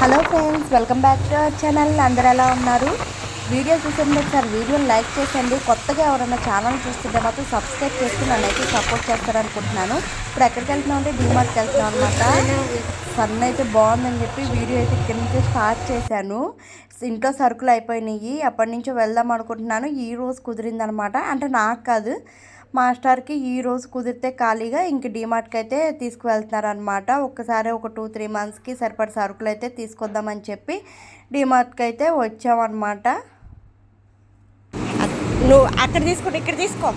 Hello friends, welcome back to our channel. అందరూ ఎలా ఉన్నారు? వీడియో చూసేందుకు ఒకసారి వీడియోని లైక్ చేయండి. కొత్తగా ఎవరైనా ఛానల్ చూస్తుంటే మాత్రం సబ్స్క్రైబ్ చేసుకుని నన్ను అయితే సపోర్ట్ చేస్తారనుకుంటున్నాను. ఇప్పుడు ఎక్కడికి వెళ్తున్నాం అంటే డీమార్ట్కి వెళ్తున్నాం అనమాట. సన్ అయితే బాగుందని చెప్పి వీడియో అయితే కింద నుంచి స్టార్ట్ చేశాను. ఇంట్లో సరుకులు అయిపోయినాయి, ఎప్పటి నుంచో వెళ్దాం అనుకుంటున్నాను. ఈ రోజు కుదిరిందనమాట. అంటే నాకు కాదు, మాస్టర్కి ఈరోజు కుదిరితే ఖాళీగా ఇంక డీమార్ట్కి అయితే తీసుకువెళ్తున్నారనమాట. ఒక్కసారి ఒక 2-3 మంత్స్కి సరిపడ సరుకులు అయితే తీసుకొద్దామని చెప్పి డీమార్ట్కి అయితే వచ్చామన్నమాట. నువ్వు అక్కడ తీసుకో, ఇక్కడ తీసుకో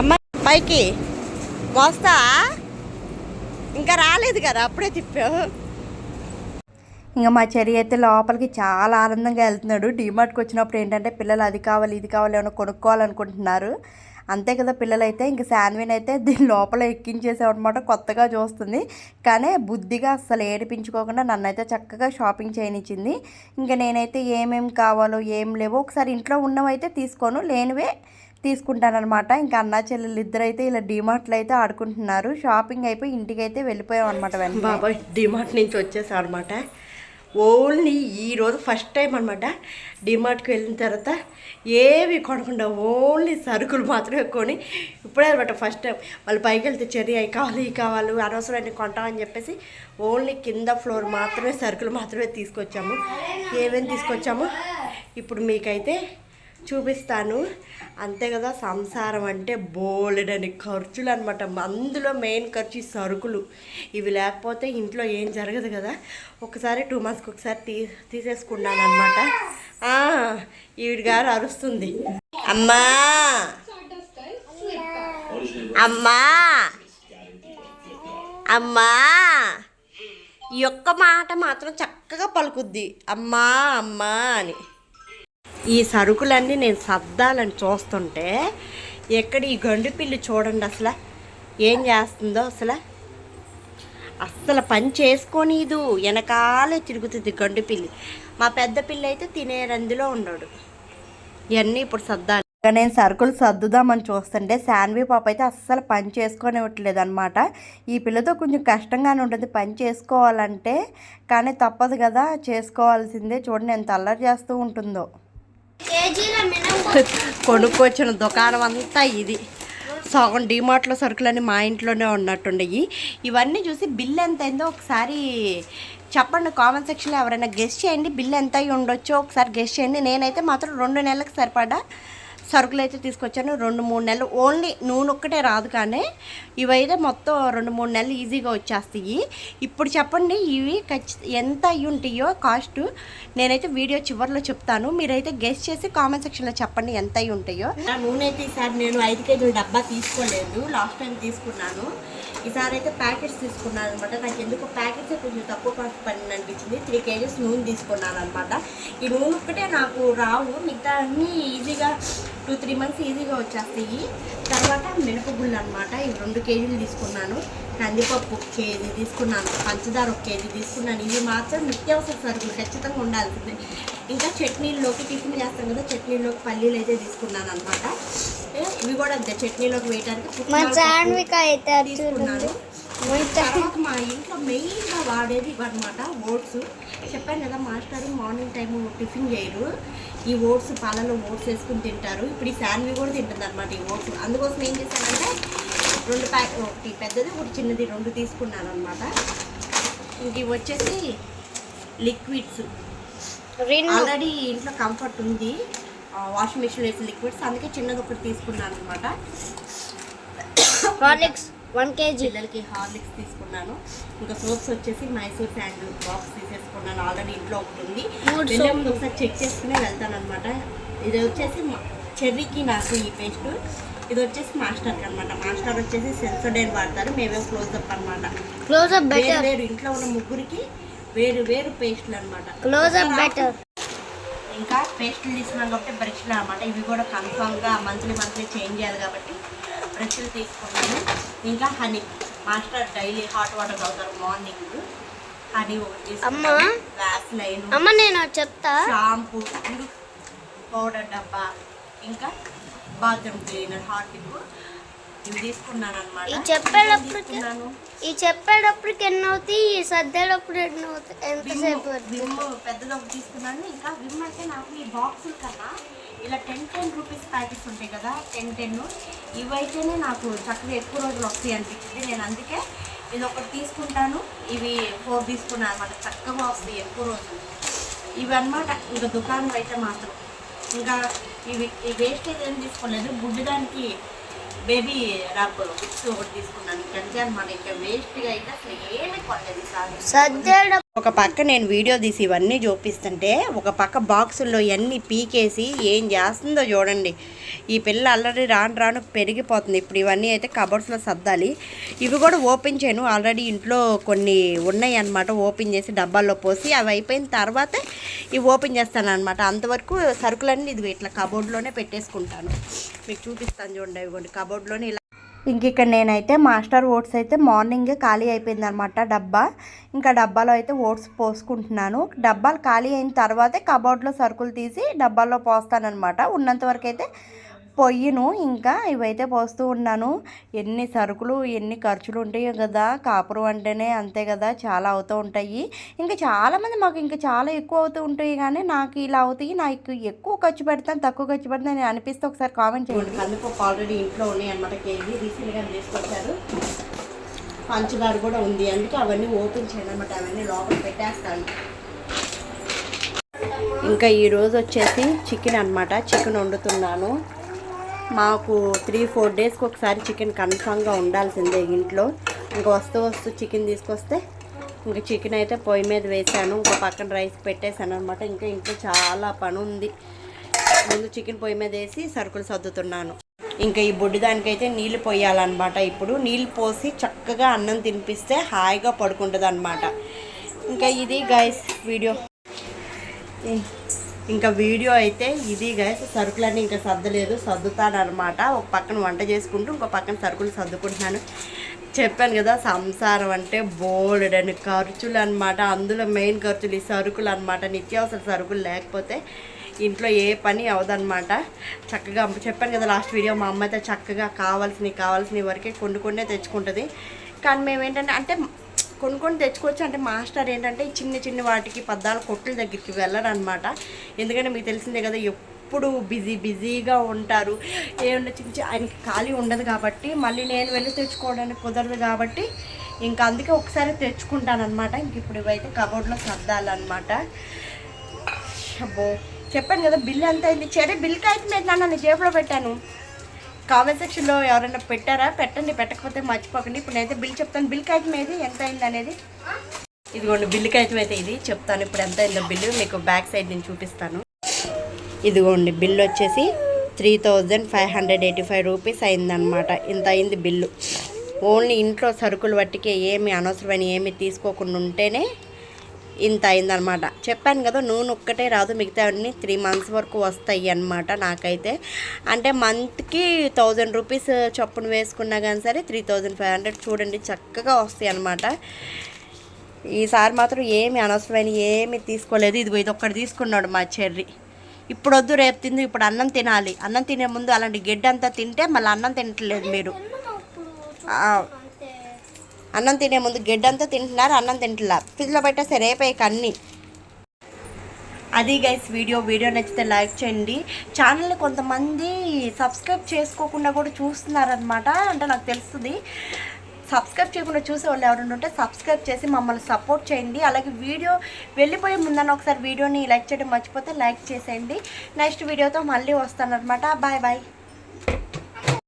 అమ్మ. పైకి మోస్తా ఇంకా రాలేదు కదా, అప్పుడే తిప్పావు. ఇంకా మా చెరి అయితే లోపలికి చాలా ఆనందంగా వెళ్తున్నాడు. డీమార్ట్కి వచ్చినప్పుడు ఏంటంటే పిల్లలు అది కావాలి ఇది కావాలి ఏమైనా కొనుక్కోవాలనుకుంటున్నారు, అంతే కదా పిల్లలైతే. ఇంక శాన్విన్ అయితే దీని లోపల ఎక్కించేసామన్నమాట. కొత్తగా చూస్తుంది కానీ బుద్ధిగా అస్సలు ఏడిపించుకోకుండా నన్నైతే చక్కగా షాపింగ్ చేయనిచ్చింది. ఇంకా నేనైతే ఏమేమి కావాలో ఏం లేవో ఒకసారి ఇంట్లో ఉన్నవైతే తీసుకోను, లేనివే తీసుకుంటానమాట. ఇంకా అన్నా చెల్లెలు ఇద్దరైతే ఇలా డీమార్ట్లో అయితే ఆడుకుంటున్నారు. షాపింగ్ అయిపోయి ఇంటికి అయితే వెళ్ళిపోయాం అనమాట. వెంటనే బాబాయ్ డీమార్ట్ నుంచి వచ్చేసాం అనమాట. ఓన్లీ ఈరోజు ఫస్ట్ టైం అనమాట డీమార్ట్కి వెళ్ళిన తర్వాత ఏవి కొనకుండా ఓన్లీ సరుకులు మాత్రమే కొని ఇప్పుడే అనమాట ఫస్ట్ టైం. వాళ్ళు పైకి వెళ్తే చెర్రీ అవి కావాలి ఇవి కావాలి అనవసరాన్ని కొంటామని చెప్పేసి ఓన్లీ కింద ఫ్లోర్ మాత్రమే సరుకులు మాత్రమే తీసుకొచ్చాము. ఏమేమి తీసుకొచ్చాము ఇప్పుడు మీకైతే చూపిస్తాను. అంతే కదా, సంసారం అంటే బోలెడని ఖర్చులు అనమాట. అందులో మెయిన్ ఖర్చు ఈ సరుకులు. ఇవి లేకపోతే ఇంట్లో ఏం జరగదు కదా. ఒకసారి 2 మంత్స్కి ఒకసారి తీసేసుకున్నాను అనమాట. ఈవిడ గారు అరుస్తుంది, అమ్మా అమ్మా అమ్మా. ఈ ఒక్క మాట మాత్రం చక్కగా పలుకుద్ది, అమ్మా అమ్మా అని. ఈ సరుకులన్నీ నేను సర్దాలని చూస్తుంటే ఎక్కడ ఈ గండు పిల్లి చూడండి అసలు ఏం చేస్తుందో. అస్సలు పని చేసుకోనీదు, వెనకాలే తిరుగుతుంది గండు పిల్లి. మా పెద్ద పిల్లి అయితే తినే రందిలో ఉన్నాడు. ఇవన్నీ ఇప్పుడు సర్దాలి. నేను సరుకులు సర్దుదామని చూస్తుంటే శాన్వి పాప అయితే అస్సలు పని చేసుకోనివ్వట్లేదు అనమాట. ఈ పిల్లతో కొంచెం కష్టంగానే ఉంటుంది పని చేసుకోవాలంటే, కానీ తప్పదు కదా, చేసుకోవాల్సిందే. చూడండి ఎంత అల్లరి చేస్తూ ఉంటుందో. కొనుక్కొచ్చిన దుకాణం అంతా ఇది. సగం డీమార్ట్లో సరుకులన్నీ మా ఇంట్లోనే ఉన్నట్టుండయి. ఇవన్నీ చూసి బిల్ ఎంత అయిందో ఒకసారి చెప్పండి కామెంట్ సెక్షన్లో. ఎవరైనా గెస్ట్ చేయండి, బిల్ ఎంత అయ్యి ఉండొచ్చో ఒకసారి గెస్ట్ చేయండి. నేనైతే మాత్రం 2 నెలలకు సరిపడా సరుకులు అయితే తీసుకొచ్చాను. 2-3 నెలలు. ఓన్లీ నూనె ఒక్కటే రాదు, కానీ ఇవైతే మొత్తం 2-3 నెలలు ఈజీగా వచ్చేస్తాయి. ఇప్పుడు చెప్పండి ఇవి ఎంత అయ్యి ఉంటాయో కాస్ట్. నేనైతే వీడియో చివరిలో చెప్తాను, మీరైతే గెస్ట్ చేసి కామెంట్ సెక్షన్లో చెప్పండి ఎంత అయ్యి ఉంటాయో. నూనె అయితే ఈసారి నేను 5 కేజీల డబ్బా తీసుకోలేదు, లాస్ట్ టైం తీసుకున్నాను. ఈసారి అయితే ప్యాకెట్స్ తీసుకున్నాను అనమాట. నాకు ఎందుకు ప్యాకెట్స్ కొంచెం తక్కువ కాస్ట్ పడింది అనిపించింది. 3 కేజీస్ నూనె తీసుకున్నాను అనమాట. ఈ నూనె ఒక్కటే నాకు రావు, మిగతా అన్నీ ఈజీగా 2-3 మంత్స్ ఈజీగా వచ్చేస్తాయి. తర్వాత మినపగుళ్ళు అనమాట, ఇవి 2 కేజీలు తీసుకున్నాను. కందిపప్పు 1 కేజీ తీసుకున్నాను. పంచదార 1 కేజీ తీసుకున్నాను. ఇవి మాత్రం నిత్యావసర సరుకులు ఖచ్చితంగా ఉండాల్సిందే. ఇంకా చట్నీల్లోకి టిఫిన్ చేస్తాం కదా, చట్నీలోకి పల్లీలు అయితే తీసుకున్నాను అనమాట. ఇవి కూడా అంతే, చట్నీలోకి వేయడానికి తీసుకున్నాను. తర్వాత మా ఇంట్లో మెయిన్గా వాడేది ఇవన్నమాట ఓట్స్. చెప్పాను కదా మాస్టర్ మార్నింగ్ టైము టిఫిన్ చేయరు, ఈ ఓట్స్ పాలలో ఓట్స్ వేసుకుని తింటారు. ఇప్పుడు ఈ శాన్వి కూడా తింటుంది అనమాట ఈ ఓట్స్. అందుకోసం ఏం చేశానంటే 2 ప్యాకెట్, ఒకటి పెద్దది ఒకటి చిన్నది 2 తీసుకున్నాను అనమాట. ఇంక ఇవి వచ్చేసి లిక్విడ్స్. ఆల్రెడీ ఇంట్లో కంఫర్ట్ ఉంది, వాషింగ్ మిషన్ వేసి లిక్విడ్స్, అందుకే చిన్నది ఒకటి తీసుకున్నాను అనమాట. హార్లిక్స్ 1 కేజీ పిల్లలకి హార్లిక్స్ తీసుకున్నాను. ఇంకా సోప్స్ వచ్చేసి మైసూర్ శాండిల్ బాక్స్ తీసేసుకున్నాను. ఆల్రెడీ ఇంట్లో ఒకటి ఉంది, వెళ్ళే ముందు ఒకసారి చెక్ చేసుకునే వెళ్తాను అనమాట. ఇది వచ్చేసి చెర్రీకి నాకు ఈ పేస్ట్, ఇది వచ్చేసి మాస్టర్కి అనమాట. మాస్టర్ వచ్చేసి సెన్సోడైన్ వాడతారు, మేమేమో క్లోజ్అప్ అనమాట. వేరు ఇంట్లో ఉన్న ముగ్గురికి వేరు వేరు పేస్ట్లు అనమాట. ఇంకా పేస్టులు తీసుకున్నాను కాబట్టి బ్రష్లు అనమాట. ఇవి కూడా కన్ఫామ్గా మంత్లీ చేంజ్ చేయాలి కాబట్టి బ్రష్లు తీసుకున్నాను. ఇంకా honey, master daily hot water తాగుతారు మార్నింగ్. హనీ ఒకటి తీసుకున్నాను. వ్యాస్లైన్, నేను చెప్తా, షాంపూ, పౌడర్ డబ్బా, ఇంకా బాత్రూమ్ క్లీనర్, హార్పిక్, ఇవి తీసుకున్నాను అనమాట. ఈ చెప్పేటప్పటికి ఎన్ని అవుతాయి, ఈ సర్దేటప్పుడు ఎన్ని అవుతాయి, ఎంతసేపు? విమ్ పెద్దది ఒకటి తీసుకున్నాను. ఇంకా విమ్ అయితే నాకు ఈ బాక్సుల కన్నా ఇలా 10 రూపీస్ ప్యాకెట్స్ ఉంటాయి కదా, 10 ఇవైతేనే నాకు చక్కగా ఎక్కువ రోజులు వస్తాయి అనిపించింది. నేను అందుకే ఇది ఒకటి తీసుకుంటాను. ఇవి 4 తీసుకున్నాను అనమాట. చక్కగా వస్తాయి ఎక్కువ రోజులు ఇవి అనమాట. ఇంకా దుకాణం అయితే మాత్రం ఇంకా ఇవి ఈ వేస్టేజ్ ఏం తీసుకోలేదు. గుడ్డడానికి బేబీ రబ్ విక్స్ ఒకటి తీసుకున్నాను. ఇంకంతే అనమాట. ఇంకా వేస్ట్గా అయితే అసలు ఏమీ కొనలేదు ఈసారి. ఒక పక్క నేను వీడియో తీసి ఇవన్నీ చూపిస్తుంటే ఒక పక్క బాక్సుల్లో ఇవన్నీ పీకేసి ఏం చేస్తుందో చూడండి. ఈ పిల్ల ఆల్రెడీ రాను పెరిగిపోతుంది. ఇప్పుడు ఇవన్నీ అయితే కబోర్డ్స్లో సర్దాలి. ఇవి కూడా ఓపెన్ చేయను, ఆల్రెడీ ఇంట్లో కొన్ని ఉన్నాయి అన్నమాట. ఓపెన్ చేసి డబ్బాల్లో పోసి అవి అయిపోయిన తర్వాతే ఇవి ఓపెన్ చేస్తాను అనమాట. అంతవరకు సరుకులన్నీ ఇది ఇట్లా కబోర్డ్లోనే పెట్టేసుకుంటాను. మీకు చూపిస్తాను చూడండి. ఇవ్వండి కబోర్డ్లోనే ఇలా. ఇంక ఇక్కడ నేనైతే మాస్టర్ ఓట్స్ అయితే మార్నింగే ఖాళీ అయిపోయిందనమాట డబ్బా. ఇంకా డబ్బాలో అయితే ఓట్స్ పోసుకుంటున్నాను. డబ్బాలు ఖాళీ అయిన తర్వాతే కబోర్డ్లో సరుకులు తీసి డబ్బాల్లో పోస్తానమాట. ఉన్నంత వరకు అయితే పొయ్యిను. ఇంకా ఇవైతే పోస్తూ ఉన్నాను. ఎన్ని సరుకులు ఎన్ని ఖర్చులు ఉంటాయో కదా, కాపురం అంటేనే అంతే కదా, చాలా అవుతూ ఉంటాయి. ఇంకా చాలామంది మాకు ఇంకా చాలా ఎక్కువ అవుతూ ఉంటాయి, కానీ నాకు ఇలా అవుతాయి. నాకు ఎక్కువ ఖర్చు పెడతాను తక్కువ ఖర్చు పెడతాను నేను అనిపిస్తే ఒకసారి కామెంట్ చేయండి. కందిపప్పు ఆల్రెడీ ఇంట్లో ఉన్నాయి అనమాట. కేజీ రీసెంట్గా తీసుకొచ్చారు. పంచదార కూడా ఉంది, అందుకే అవన్నీ ఓపెన్ చేయండి అనమాట. అవన్నీ లోపల పెట్టేస్తాను. ఇంకా ఈరోజు వచ్చేసి చికెన్ అనమాట. చికెన్ వండుతున్నాను. మాకు 3-4 డేస్కి ఒకసారి చికెన్ కన్ఫామ్గా ఉండాల్సిందే ఇంట్లో. ఇంకా వస్తూ చికెన్ తీసుకొస్తే ఇంకా చికెన్ అయితే పొయ్యి మీద వేసాను. ఇంకో పక్కన రైస్ పెట్టేశాను అనమాట. ఇంకా ఇంట్లో చాలా పని ఉంది. ముందు చికెన్ పొయ్యి మీద వేసి సరుకులు సర్దుతున్నాను. ఇంకా ఈ బొడ్డు దానికైతే నీళ్ళు పోయాలన్నమాట. ఇప్పుడు నీళ్ళు పోసి చక్కగా అన్నం తినిపిస్తే హాయిగా పడుకుంటుంది అనమాట. ఇంకా ఇది గైస్ వీడియో. ఇంకా వీడియో అయితే ఇది గైస్. సరుకులన్నీ ఇంకా సర్దలేదు, సర్దుతానమాట. ఒక పక్కన వంట చేసుకుంటూ ఇంకో పక్కన సరుకులు సర్దుకుంటున్నాను. చెప్పాను కదా, సంసారం అంటే బోలెడని ఖర్చులు అనమాట. అందులో మెయిన్ ఖర్చులు ఈ సరుకులు అనమాట. నిత్యావసర సరుకులు లేకపోతే ఇంట్లో ఏ పని అవదనమాట. చక్కగా చెప్పాను కదా లాస్ట్ వీడియో, మా అమ్మ అయితే చక్కగా కావాల్సినవి వరకే కొన్నే తెచ్చుకుంటుంది. కానీ మేమేంటంటే అంటే కొన్ని తెచ్చుకోవచ్చు. అంటే మాస్టర్ ఏంటంటే చిన్న వాటికి పద్దాలు కొట్టుల దగ్గరికి వెళ్ళరు అనమాట. ఎందుకంటే మీకు తెలిసిందే కదా, ఎప్పుడు బిజీగా ఉంటారు. ఏమన్నా ఆయనకి ఖాళీ ఉండదు కాబట్టి మళ్ళీ నేను వెళ్ళి తెచ్చుకోవడానికి కుదరదు కాబట్టి ఇంకా అందుకే ఒకసారి తెచ్చుకుంటానమాట. ఇంక ఇప్పుడు ఇవైతే కబోర్డ్లో సర్దాలన్నమాట. అబ్బో చెప్పాను కదా బిల్ ఎంత అయింది. సరే బిల్కి అయితే మీద నన్ను జేబులో పెట్టాను. కామెంట్ సెక్షన్లో ఎవరైనా పెట్టారా, పెట్టండి. పెట్టకపోతే మర్చిపోకండి. ఇప్పుడు నేనైతే బిల్ చెప్తాను. బిల్ కాగితం ఏది ఎంత అయింది అనేది. ఇదిగోండి బిల్ కాగితం అయితే ఇది చెప్తాను. ఇప్పుడు ఎంత అయిందో బిల్లు మీకు బ్యాక్ సైడ్ నేను చూపిస్తాను. ఇదిగోండి బిల్లు వచ్చేసి 3585 రూపీస్ అయిందనమాట. ఇంత అయింది బిల్లు. ఓన్లీ ఇంట్లో సరుకులు బట్టికే ఏమి అనవసరమైన ఏమి తీసుకోకుండా ఉంటేనే ఇంత అయిందనమాట. చెప్పాను కదా, నూనె ఒక్కటే రాదు, మిగతా అన్నీ 3 months వరకు వస్తాయి అన్నమాట. నాకైతే అంటే మంత్కి 1000 రూపీస్ చొప్పున వేసుకున్నా కానీ సరే 3500 చూడండి చక్కగా వస్తాయి అన్నమాట. ఈసారి మాత్రం ఏమి అనవసరమైన ఏమి తీసుకోలేదు. ఇది ఒక్కటి తీసుకున్నాడు మా చెర్రి. ఇప్పుడు వద్దు రేపు తిందు, ఇప్పుడు అన్నం తినాలి. అన్నం తినే ముందు అలాంటి గడ్డి అంతా తింటే మళ్ళీ అన్నం తినట్లేదు మీరు. అన్నం తినే ముందు గడ్డంతా తింటున్నారు, అన్నం తింటున్నా. ఫ్రిడ్జ్లో పెట్టేస్తే రేపే అన్నీ. అది గైస్ వీడియో నచ్చితే లైక్ చేయండి. ఛానల్ని కొంతమంది సబ్స్క్రైబ్ చేసుకోకుండా కూడా చూస్తున్నారనమాట. అంటే నాకు తెలుస్తుంది. సబ్స్క్రైబ్ చేయకుండా చూసే వాళ్ళు ఎవరైనా ఉంటే సబ్స్క్రైబ్ చేసి మమ్మల్ని సపోర్ట్ చేయండి. అలాగే వీడియో వెళ్ళిపోయే ముందన్న ఒకసారి వీడియోని లైక్ చేయడం మర్చిపోతే లైక్ చేసేయండి. నెక్స్ట్ వీడియోతో మళ్ళీ వస్తానన్నమాట. బాయ్.